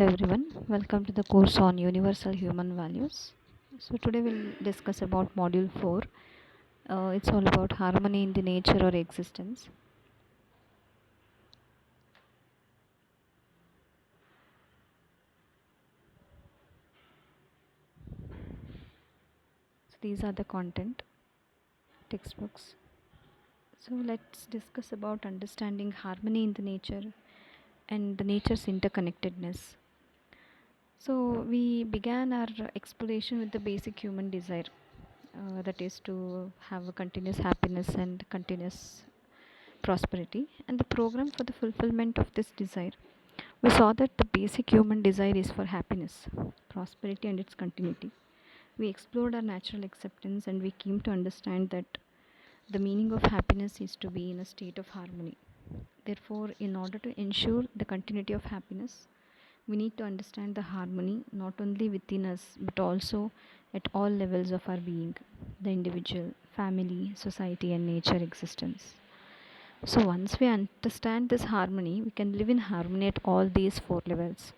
Everyone, welcome to the course on universal human values. So today we'll discuss about module 4. It's all about harmony in the nature or existence. So these are the content textbooks. So let's discuss about understanding harmony in the nature and the nature's interconnectedness. So we began our exploration with the basic human desire, that is to have a continuous happiness and continuous prosperity, and the program for the fulfillment of this desire. We saw that the basic human desire is for happiness, prosperity, and its continuity. We explored our natural acceptance and we came to understand that the meaning of happiness is to be in a state of harmony. Therefore, in order to ensure the continuity of happiness, we need to understand the harmony not only within us but also at all levels of our being, the individual, family, society, and nature existence. So, once we understand this harmony, we can live in harmony at all these four levels.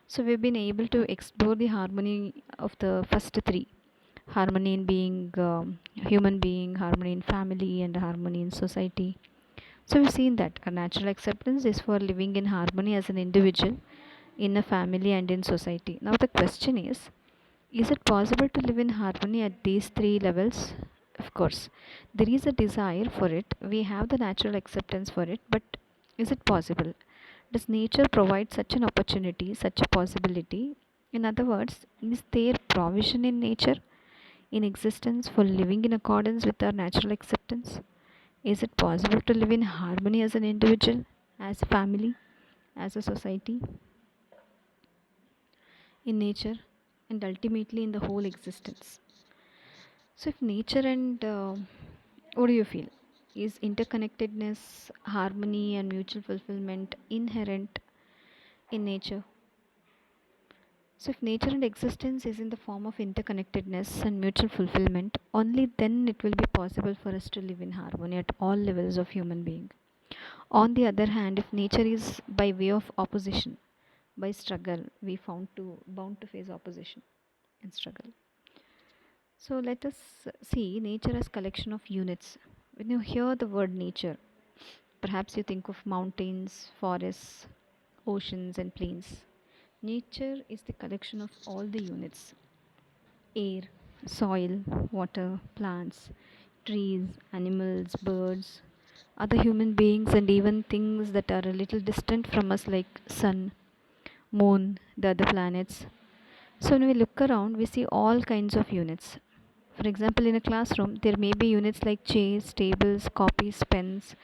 So, we've been able to explore the harmony of the first three: harmony in being human being, harmony in family, and harmony in society. So, we've seen that a natural acceptance is for living in harmony as an individual, in a family, and in society. Now, the question is it possible to live in harmony at these three levels? Of course, there is a desire for it. We have the natural acceptance for it, but is it possible? Does nature provide such an opportunity, such a possibility? In other words, is there provision in nature, in existence, for living in accordance with our natural acceptance? Is it possible to live in harmony as an individual, as a family, as a society, in nature, and ultimately in the whole existence? So, if nature and what do you feel? Is interconnectedness, harmony, and mutual fulfillment inherent in nature? So, if nature and existence is in the form of interconnectedness and mutual fulfillment, only then it will be possible for us to live in harmony at all levels of human being. On the other hand, if nature is by way of opposition, by struggle, we found to bound to face opposition and struggle. So let us see nature as collection of units. When you hear the word nature, perhaps you think of mountains, forests, oceans, and plains. Nature is the collection of all the units: air, soil, water, plants, trees, animals, birds, other human beings, and even things that are a little distant from us, like sun, moon, the other planets. So when we look around, we see all kinds of units. For example, in a classroom, there may be units like chairs, tables, copies, pens,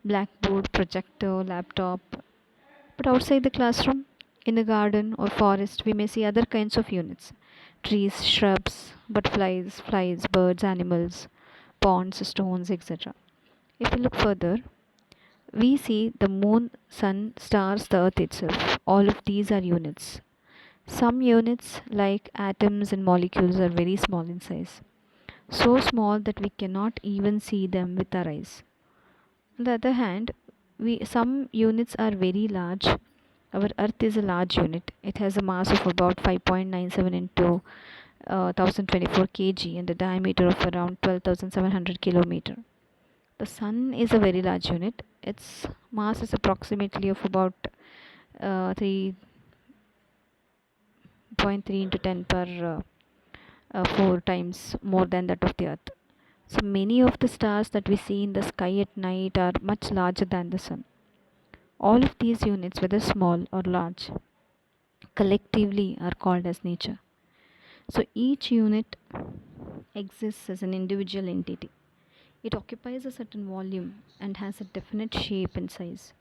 blackboard, projector, laptop. But outside the classroom, in a garden or forest, we may see other kinds of units: trees, shrubs, butterflies, flies, birds, animals, ponds, stones, etc. If we look further, we see the moon, sun, stars, the earth itself. All of these are units. Some units, like atoms and molecules, are very small in size, so small that we cannot even see them with our eyes. On the other hand, some units are very large. Our Earth is a large unit. It has a mass of about 5.97 into 1024 kg and a diameter of around 12,700 kilometer. The Sun is a very large unit. Its mass is approximately of about 3.3 into 10 per 4 times more than that of the Earth. So many of the stars that we see in the sky at night are much larger than the Sun. All of these units, whether small or large, collectively are called as nature. So each unit exists as an individual entity. It occupies a certain volume and has a definite shape and size.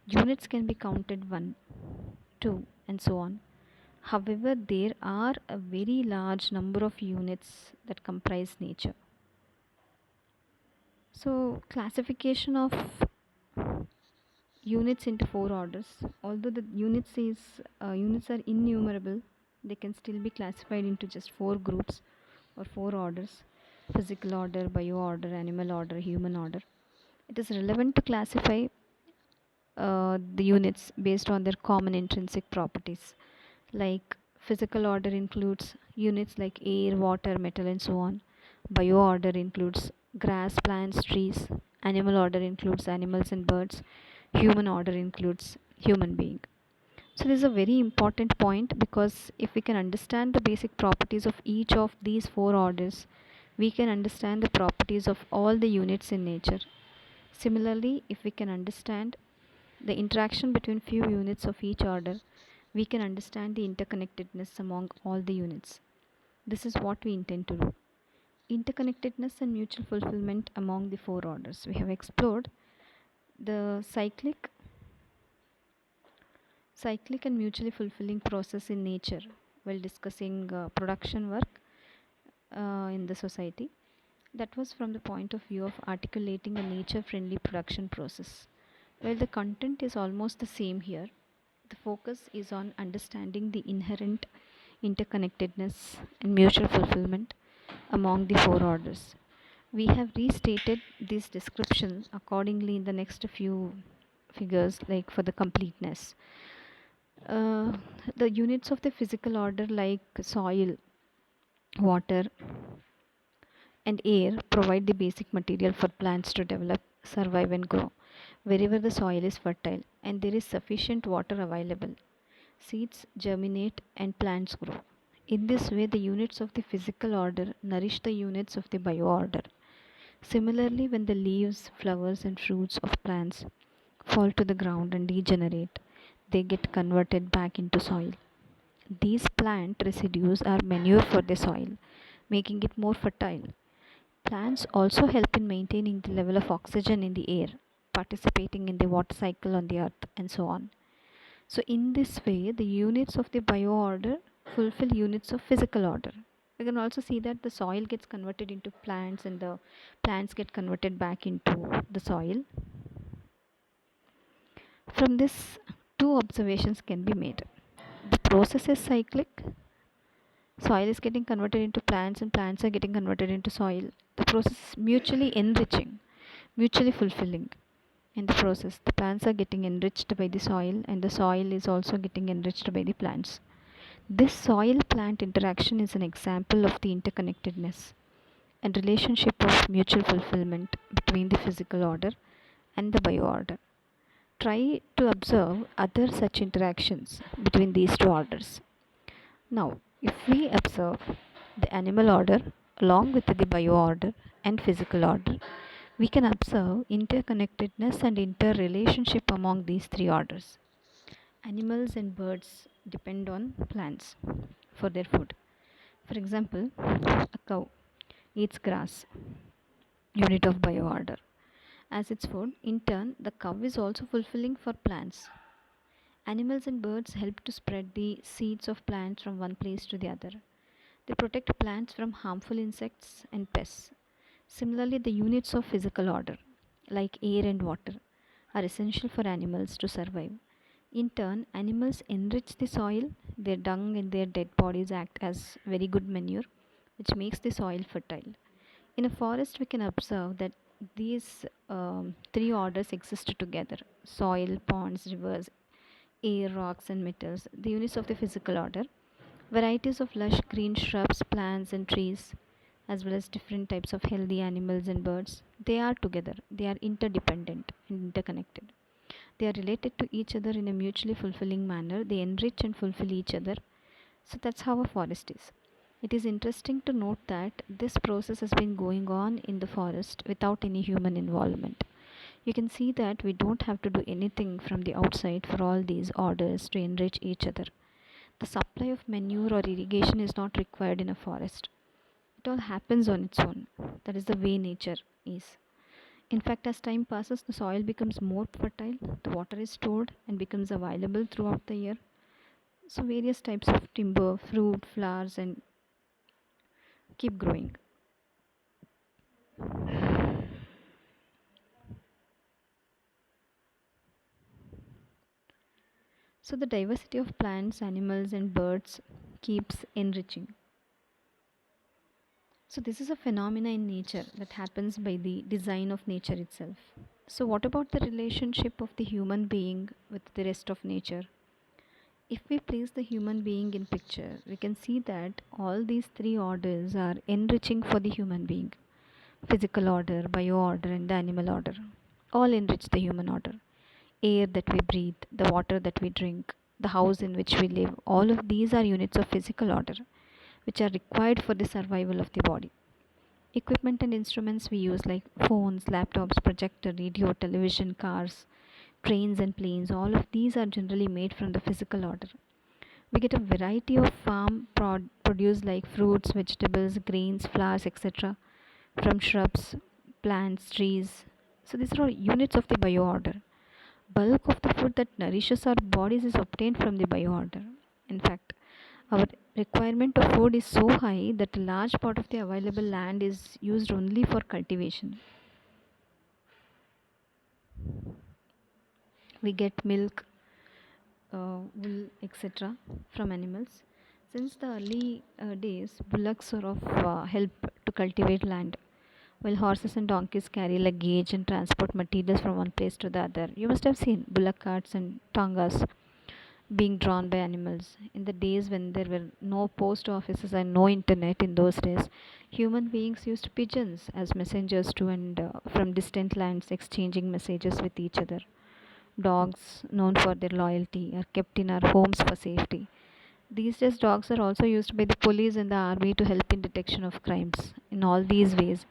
Units can be counted 1, 2, and so on. However, there are a very large number of units that comprise nature. So, classification of units into four orders. Although the units are innumerable, they can still be classified into just four groups or four orders: physical order, bio order, animal order, human order. It is relevant to classify the units based on their common intrinsic properties. Like physical order includes units like air, water, metal, and so on. Bio order includes grass, plants, trees. Animal order includes animals and birds. Human order includes human being. So this is a very important point, because if we can understand the basic properties of each of these four orders, we can understand the properties of all the units in nature. Similarly, if we can understand the interaction between few units of each order, we can understand the interconnectedness among all the units. This is what we intend to do. Interconnectedness and mutual fulfillment among the four orders. We have explored the cyclic and mutually fulfilling process in nature while discussing production work in the society. That was from the point of view of articulating a nature friendly production process. While the content is almost the same here, the focus is on understanding the inherent interconnectedness and mutual fulfillment among the four orders. We have restated this description accordingly in the next few figures, like for the completeness. Uh, the units of the physical order, like soil, water, and air, provide the basic material for plants to develop, survive, and grow. Wherever the soil is fertile and there is sufficient water available, seeds germinate and plants grow. In this way, the units of the physical order nourish the units of the bio order. Similarly, when the leaves, flowers, and fruits of plants fall to the ground and degenerate, they get converted back into soil. These plant residues are manure for the soil, making it more fertile. Plants also help in maintaining the level of oxygen in the air, participating in the water cycle on the earth, and so on. So, in this way, the units of the bio order fulfill units of physical order. We can also see that the soil gets converted into plants and the plants get converted back into the soil. From this, two observations can be made. The process is cyclic. Soil is getting converted into plants and plants are getting converted into soil. The process is mutually enriching, mutually fulfilling. In the process, the plants are getting enriched by the soil and the soil is also getting enriched by the plants. This soil plant interaction is an example of the interconnectedness and relationship of mutual fulfillment between the physical order and the bio order. Try to observe other such interactions between these two orders. Now, if we observe the animal order along with the bio order and physical order, we can observe interconnectedness and interrelationship among these three orders. Animals and birds depend on plants for their food. For example, a cow eats grass, unit of bio order, as its food. In turn, the cow is also fulfilling for plants. Animals and birds help to spread the seeds of plants from one place to the other. They protect plants from harmful insects and pests. Similarly, the units of physical order, like air and water, are essential for animals to survive. In turn, animals enrich the soil, their dung and their dead bodies act as very good manure, which makes the soil fertile. In a forest, we can observe that these three orders exist together: soil, ponds, rivers, air, rocks, and metals, the units of the physical order. Varieties of lush green shrubs, plants, and trees, as well as different types of healthy animals and birds, they are together. They are interdependent and interconnected. They are related to each other in a mutually fulfilling manner. They enrich and fulfill each other. So that's how a forest is. It is interesting to note that this process has been going on in the forest without any human involvement. You can see that we don't have to do anything from the outside for all these orders to enrich each other. The supply of manure or irrigation is not required in a forest. It all happens on its own. That is the way nature is. In fact, as time passes, the soil becomes more fertile, the water is stored and becomes available throughout the year. So, various types of timber, fruit, flowers, and keep growing. So, the diversity of plants, animals, and birds keeps enriching. So this is a phenomena in nature that happens by the design of nature itself. So what about the relationship of the human being with the rest of nature? If we place the human being in picture, we can see that all these three orders are enriching for the human being. Physical order, bio order, and the animal order. All enrich the human order. Air that we breathe, the water that we drink, the house in which we live, all of these are units of physical order which are required for the survival of the body. Equipment and instruments we use like phones, laptops, projector, radio, television, cars, trains and planes, all of these are generally made from the physical order. We get a variety of farm produce like fruits, vegetables, grains, flowers, etc. from shrubs, plants, trees. So these are all units of the bio order. Bulk of the food that nourishes our bodies is obtained from the bio order. In fact, our requirement of food is so high that a large part of the available land is used only for cultivation. We get milk, wool, etc. from animals. Since the early days, bullocks are of help to cultivate land, while horses and donkeys carry luggage and transport materials from one place to the other. You must have seen bullock carts and tangas being drawn by animals. In the days when there were no post offices and no internet in those days, human beings used pigeons as messengers to and from distant lands exchanging messages with each other. Dogs, known for their loyalty, are kept in our homes for safety. These days, dogs are also used by the police and the army to help in detection of crimes. In all these ways,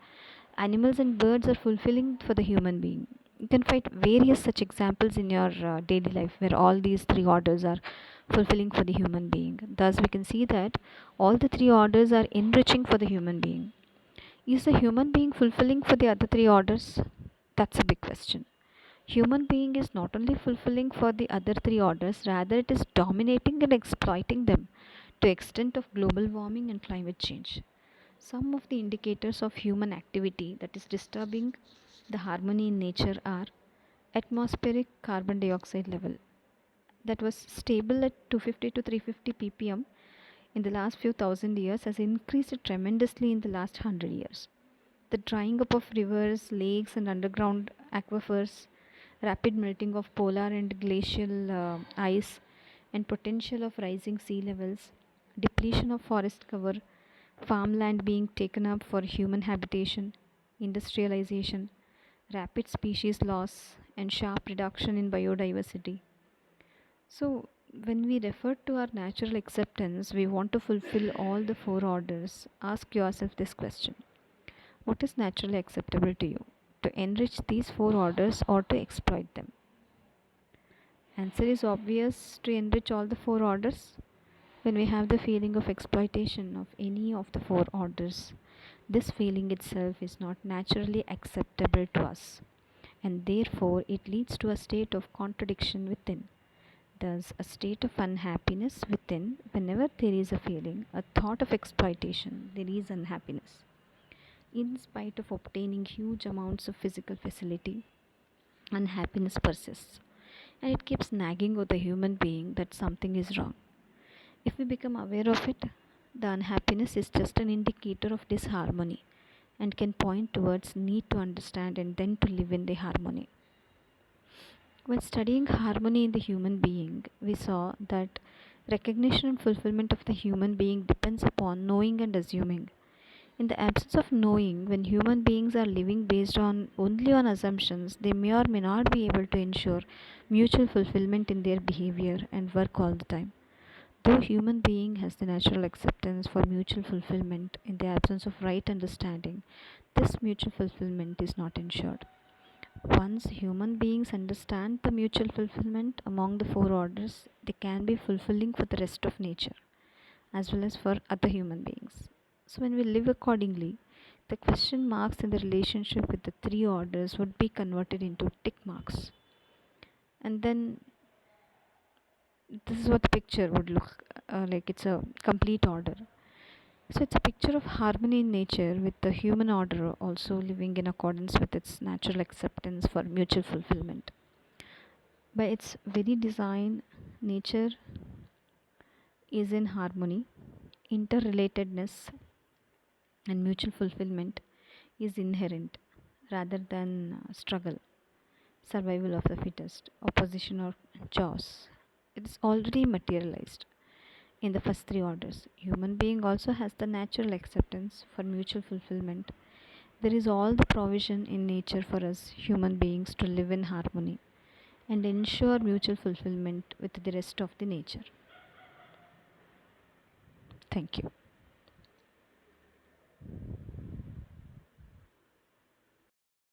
animals and birds are fulfilling for the human being. You can find various such examples in your daily life where all these three orders are fulfilling for the human being. Thus, we can see that all the three orders are enriching for the human being. Is the human being fulfilling for the other three orders? That's a big question. Human being is not only fulfilling for the other three orders, rather it is dominating and exploiting them to extent of global warming and climate change. Some of the indicators of human activity that is disturbing the harmony in nature are atmospheric carbon dioxide level that was stable at 250 to 350 ppm in the last few thousand years has increased tremendously in the last 100 years. The drying up of rivers, lakes, and underground aquifers, rapid melting of polar and glacial ice, and potential of rising sea levels, depletion of forest cover, farmland being taken up for human habitation, industrialization, rapid species loss, and sharp reduction in biodiversity. So, when we refer to our natural acceptance, we want to fulfill all the four orders. Ask yourself this question: what is naturally acceptable to you? To enrich these four orders or to exploit them? Answer is obvious: to enrich all the four orders. When we have the feeling of exploitation of any of the four orders, this feeling itself is not naturally acceptable to us, and therefore it leads to a state of contradiction within. Thus, a state of unhappiness within. Whenever there is a feeling, a thought of exploitation, there is unhappiness. In spite of obtaining huge amounts of physical facility, unhappiness persists, and it keeps nagging at the human being that something is wrong. If we become aware of it, the unhappiness is just an indicator of disharmony and can point towards need to understand and then to live in the harmony. When studying harmony in the human being, we saw that recognition and fulfillment of the human being depends upon knowing and assuming. In the absence of knowing, when human beings are living based on only on assumptions, they may or may not be able to ensure mutual fulfillment in their behavior and work all the time. Though human being has the natural acceptance for mutual fulfillment in the absence of right understanding, this mutual fulfillment is not ensured. Once human beings understand the mutual fulfillment among the four orders, they can be fulfilling for the rest of nature as well as for other human beings. So, when we live accordingly, the question marks in the relationship with the three orders would be converted into tick marks. And then this is what the picture would look like: it's a complete order. So, it's a picture of harmony in nature with the human order also living in accordance with its natural acceptance for mutual fulfillment. By its very design, nature is in harmony, interrelatedness, and mutual fulfillment is inherent rather than struggle, survival of the fittest, opposition, or chaos. It is already materialized in the first three orders. Human being also has the natural acceptance for mutual fulfillment. There is all the provision in nature for us human beings to live in harmony and ensure mutual fulfillment with the rest of the nature. Thank you.